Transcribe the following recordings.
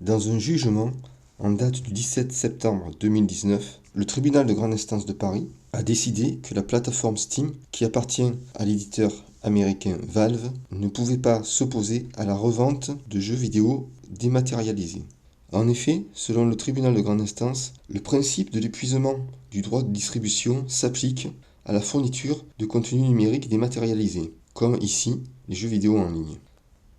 Dans un jugement en date du 17 septembre 2019, le tribunal de grande instance de Paris a décidé que la plateforme Steam, qui appartient à l'éditeur américain Valve, ne pouvait pas s'opposer à la revente de jeux vidéo dématérialisés. En effet, selon le tribunal de grande instance, le principe de l'épuisement du droit de distribution s'applique à la fourniture de contenu numérique dématérialisé, comme ici les jeux vidéo en ligne.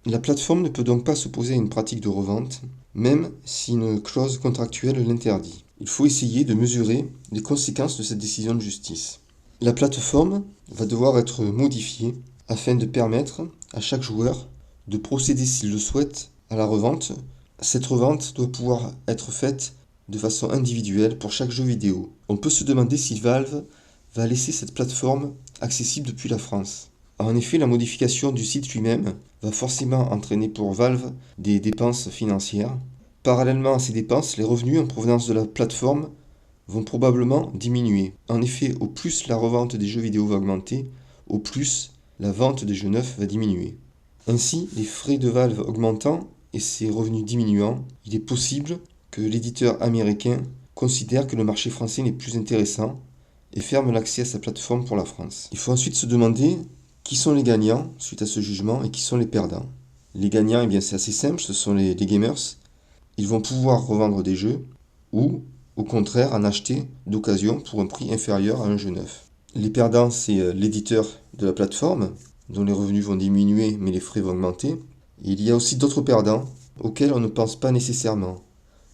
La plateforme ne peut donc pas s'opposer à une pratique de revente, même si une clause contractuelle l'interdit. Il faut essayer de mesurer les conséquences de cette décision de justice. La plateforme va devoir être modifiée afin de permettre à chaque joueur de procéder, s'il le souhaite, à la revente. Cette revente doit pouvoir être faite de façon individuelle pour chaque jeu vidéo. On peut se demander si Valve va laisser cette plateforme accessible depuis la France. En effet, la modification du site lui-même va forcément entraîner pour Valve des dépenses financières. Parallèlement à ces dépenses, les revenus en provenance de la plateforme vont probablement diminuer. En effet, au plus la revente des jeux vidéo va augmenter, au plus la vente des jeux neufs va diminuer. Ainsi, les frais de Valve augmentant et ses revenus diminuant, il est possible que l'éditeur américain considère que le marché français n'est plus intéressant et ferme l'accès à sa plateforme pour la France. Il faut ensuite se demander qui sont les gagnants suite à ce jugement et qui sont les perdants. Les gagnants, eh bien, c'est assez simple, ce sont les gamers. Ils vont pouvoir revendre des jeux ou, au contraire, en acheter d'occasion pour un prix inférieur à un jeu neuf. Les perdants, c'est l'éditeur de la plateforme, dont les revenus vont diminuer mais les frais vont augmenter. Et il y a aussi d'autres perdants auxquels on ne pense pas nécessairement.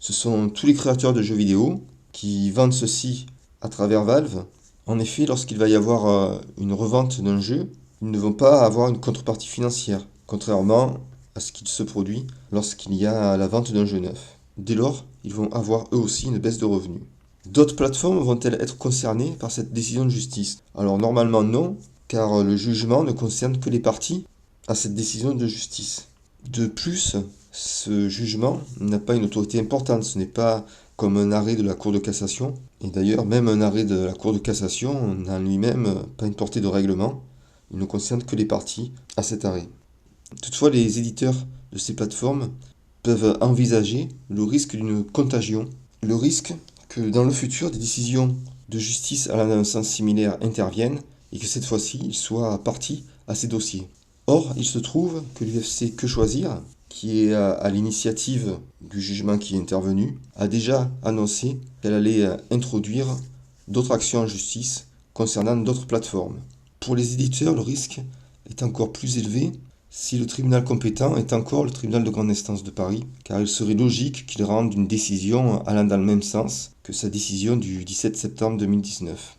Ce sont tous les créateurs de jeux vidéo qui vendent ceci à travers Valve. En effet, lorsqu'il va y avoir une revente d'un jeu, ils ne vont pas avoir une contrepartie financière, contrairement à ce qu'il se produit lorsqu'il y a la vente d'un jeu neuf. Dès lors, ils vont avoir eux aussi une baisse de revenus. D'autres plateformes vont-elles être concernées par cette décision de justice? Alors normalement non, car le jugement ne concerne que les parties à cette décision de justice. De plus, ce jugement n'a pas une autorité importante, ce n'est pas comme un arrêt de la Cour de cassation. Et d'ailleurs, même un arrêt de la Cour de cassation n'a en lui-même pas une portée de règlement. Il ne concerne que les parties à cet arrêt. Toutefois, les éditeurs de ces plateformes peuvent envisager le risque d'une contagion, le risque que dans le futur, des décisions de justice allant dans un sens similaire interviennent et que cette fois-ci, ils soient partie à ces dossiers. Or, il se trouve que l'UFC Que Choisir, qui est à l'initiative du jugement qui est intervenu, a déjà annoncé qu'elle allait introduire d'autres actions en justice concernant d'autres plateformes. Pour les éditeurs, le risque est encore plus élevé si le tribunal compétent est encore le tribunal de grande instance de Paris, car il serait logique qu'il rende une décision allant dans le même sens que sa décision du 17 septembre 2019.